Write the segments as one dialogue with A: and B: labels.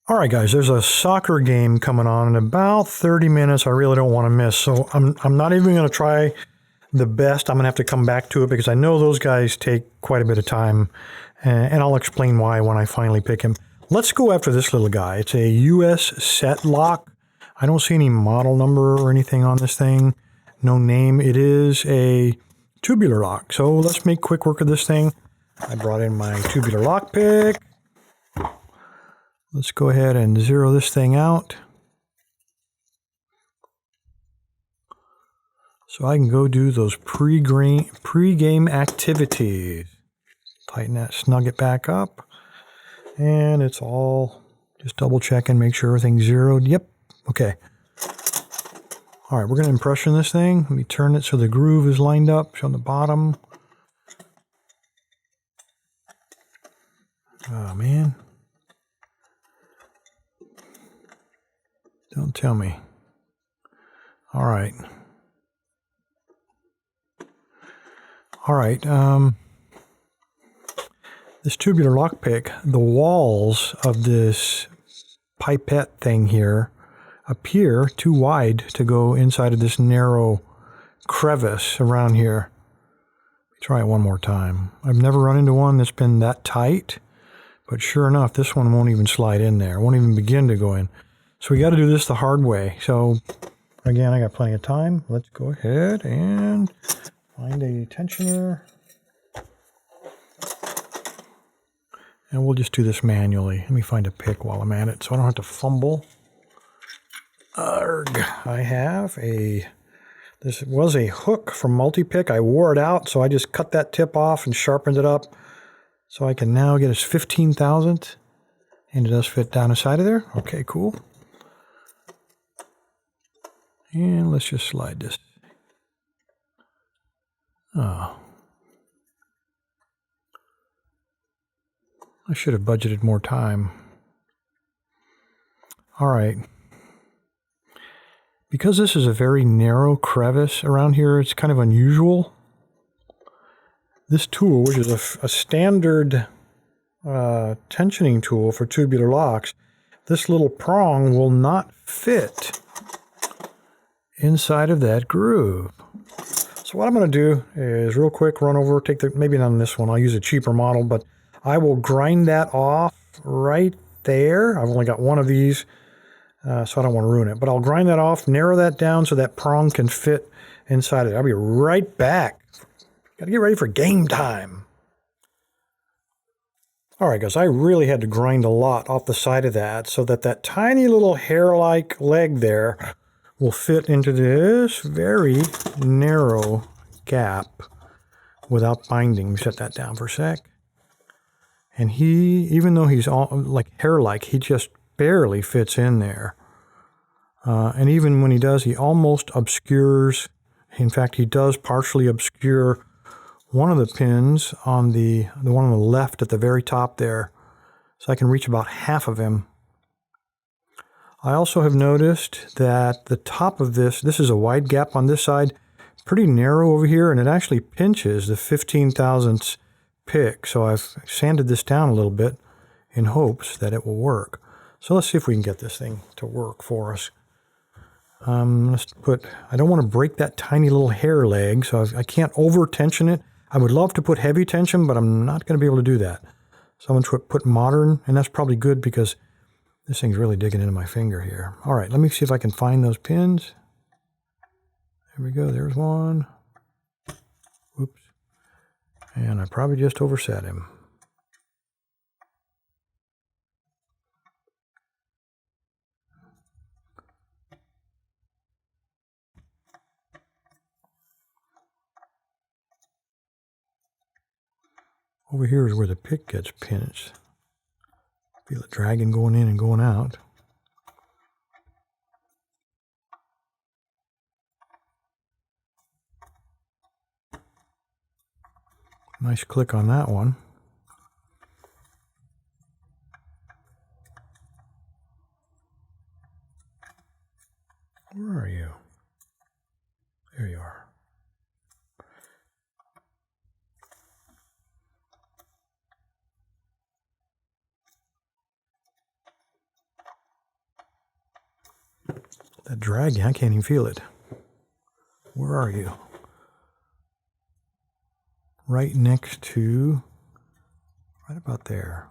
A: All right, guys, there's a soccer game coming on in about 30 minutes. I really don't want to miss. So I'm not even going to try the best. I'm going to have to come back to it because I know those guys take quite a bit of time. And I'll explain why when I finally pick him. Let's go after this little guy. It's a US set lock. I don't see any model number or anything on this thing. No name. It is a tubular lock. So let's make quick work of this thing. I brought in my tubular lock pick. Let's go ahead and zero this thing out. So I can go do those pre-game activities. Tighten that, snug it back up. And it's all just double check and make sure everything's zeroed. Yep. Okay. All right, we're going to impression this thing. Let me turn it so the groove is lined up on the bottom. Oh, man. Don't tell me. All right. All right. This tubular lockpick, the walls of this pipette thing here appear too wide to go inside of this narrow crevice around here. Try it one more time. I've never run into one that's been that tight, but sure enough, this one won't even slide in there. Won't even begin to go in. So we got to do this the hard way. So again, I got plenty of time. Let's go ahead and find a tensioner. And we'll just do this manually. Let me find a pick while I'm at it so I don't have to fumble. Arg. I have this was a hook from Multi-Pick. I wore it out, so I just cut that tip off and sharpened it up. So I can now get a 15,000th. And it does fit down the side of there. Okay, cool. And let's just slide this. Oh. I should have budgeted more time. All right. Because this is a very narrow crevice around here, it's kind of unusual. This tool, which is a standard tensioning tool for tubular locks, this little prong will not fit inside of that groove. So what I'm going to do is real quick run over, maybe not on this one, I'll use a cheaper model, but I will grind that off right there. I've only got one of these, so I don't want to ruin it. But I'll grind that off, narrow that down so that prong can fit inside it. I'll be right back. Got to get ready for game time. All right, guys, I really had to grind a lot off the side of that so that that tiny little hair-like leg there will fit into this very narrow gap without binding. Set that down for a sec. And even though he's all like hair-like, he just barely fits in there. And even when he does, he almost obscures. In fact, he does partially obscure one of the pins on the one on the left at the very top there. So I can reach about half of him. I also have noticed that the top of this is a wide gap on this side, pretty narrow over here, and it actually pinches the 15,000th pick. So I've sanded this down a little bit in hopes that it will work. So let's see if we can get this thing to work for us. I don't want to break that tiny little hair leg, so I can't over tension it. I would love to put heavy tension, but I'm not going to be able to do that. So I'm going to put modern, and that's probably good because this thing's really digging into my finger here. All right, let me see if I can find those pins. There we go, there's one. Oops. And I probably just overset him. Over here is where the pick gets pinched. Feel it dragging going in and going out. Nice click on that one. Where are you? There you are. That dragging, I can't even feel it. Where are you? Right next to, right about there.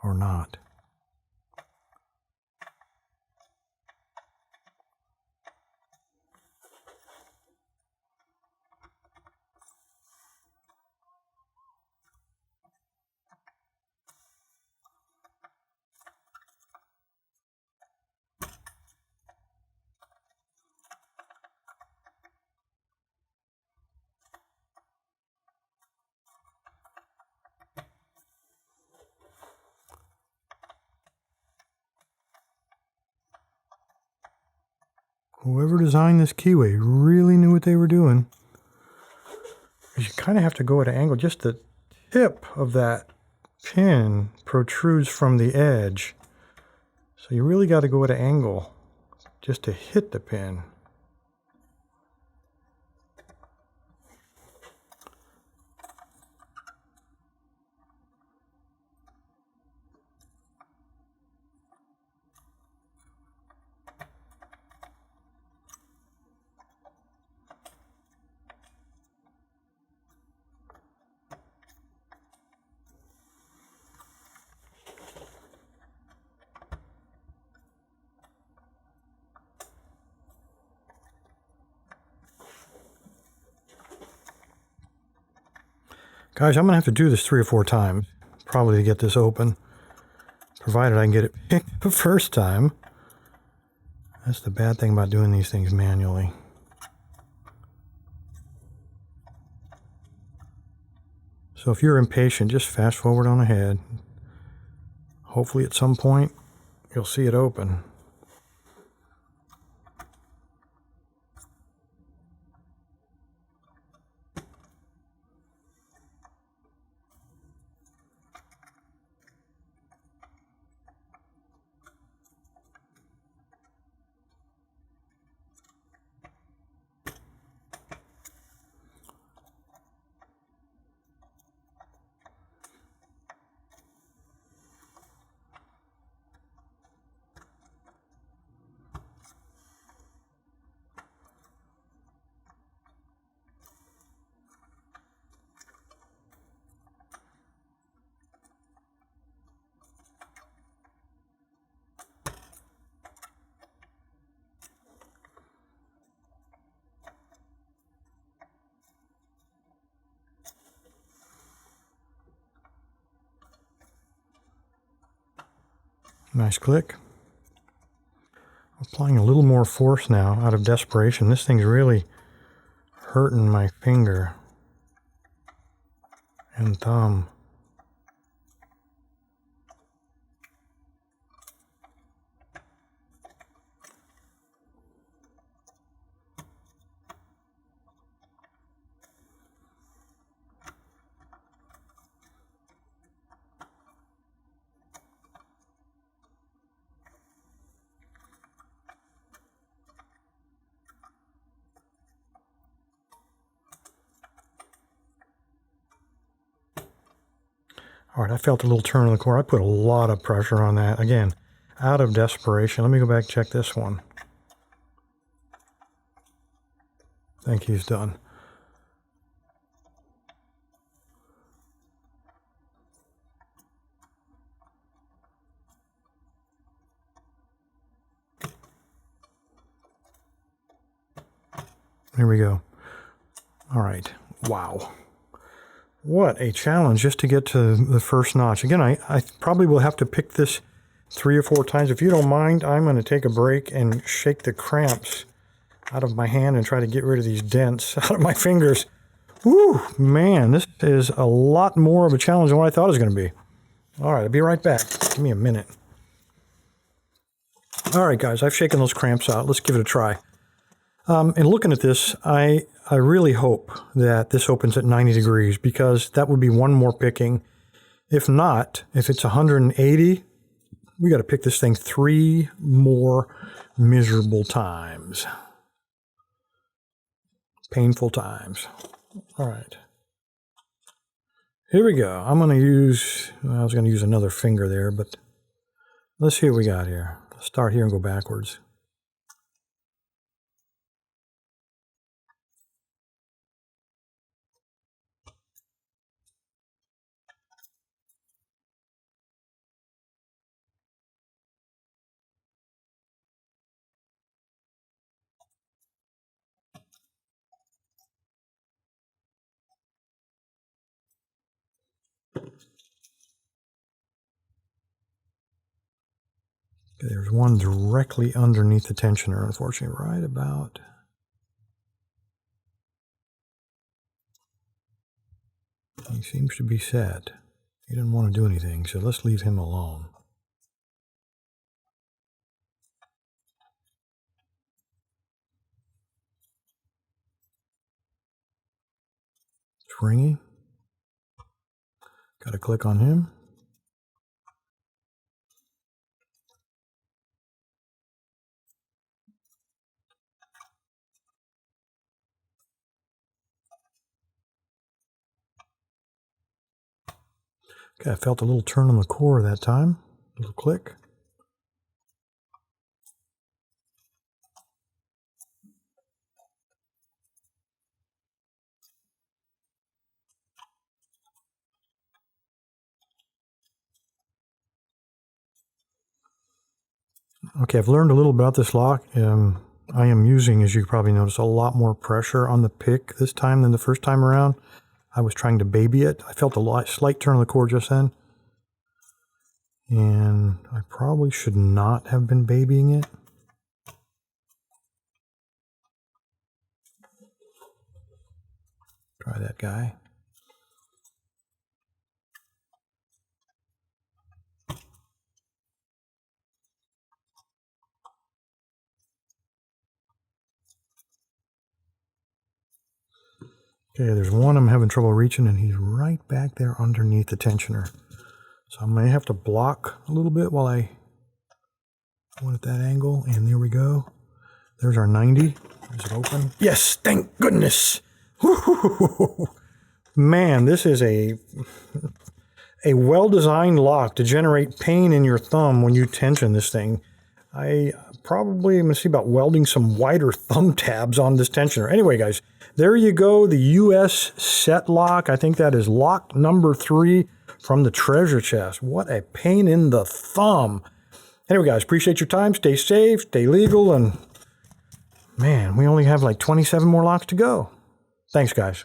A: Or not. Whoever designed this keyway really knew what they were doing. You kind of have to go at an angle. Just the tip of that pin protrudes from the edge. So you really got to go at an angle just to hit the pin. Guys, I'm going to have to do this 3 or 4 times, probably to get this open, provided I can get it picked the first time. That's the bad thing about doing these things manually. So if you're impatient, just fast forward on ahead. Hopefully at some point, you'll see it open. Nice click. Applying a little more force now out of desperation. This thing's really hurting my finger and thumb. All right, I felt a little turn on the core. I put a lot of pressure on that. Again, out of desperation. Let me go back and check this one. I think he's done. Here we go. All right. Wow. What a challenge just to get to the first notch. Again, I probably will have to pick this 3 or 4 times. If you don't mind, I'm going to take a break and shake the cramps out of my hand and try to get rid of these dents out of my fingers. Woo, man, this is a lot more of a challenge than what I thought it was going to be. All right, I'll be right back. Give me a minute. All right, guys, I've shaken those cramps out. Let's give it a try. And looking at this, I really hope that this opens at 90 degrees because that would be one more picking. If not, if it's 180, we got to pick this thing 3 more miserable times. Painful times. All right. Here we go. I'm going to use, well, I was going to use another finger there, but Let's see what we got here. Let's start here and go backwards. There's one directly underneath the tensioner, unfortunately, right about. He seems to be set. He didn't want to do anything, so let's leave him alone. Springy. Got to click on him. Okay, I felt a little turn on the core that time. A little click. Okay, I've learned a little about this lock. I am using, as you probably noticed, a lot more pressure on the pick this time than the first time around. I was trying to baby it. I felt a slight turn on the core just then. And I probably should not have been babying it. Try that guy. Okay, there's one I'm having trouble reaching, and he's right back there underneath the tensioner. So I may have to block a little bit while I went at that angle, and there we go. There's our 90. Is it open? Yes, thank goodness. Man, this is a well-designed lock to generate pain in your thumb when you tension this thing. I probably am going to see about welding some wider thumb tabs on this tensioner. Anyway, guys, there you go. The US set lock. I think that is lock number 3 from the treasure chest. What a pain in the thumb. Anyway, guys, appreciate your time. Stay safe, stay legal, and man, we only have like 27 more locks to go. Thanks, guys.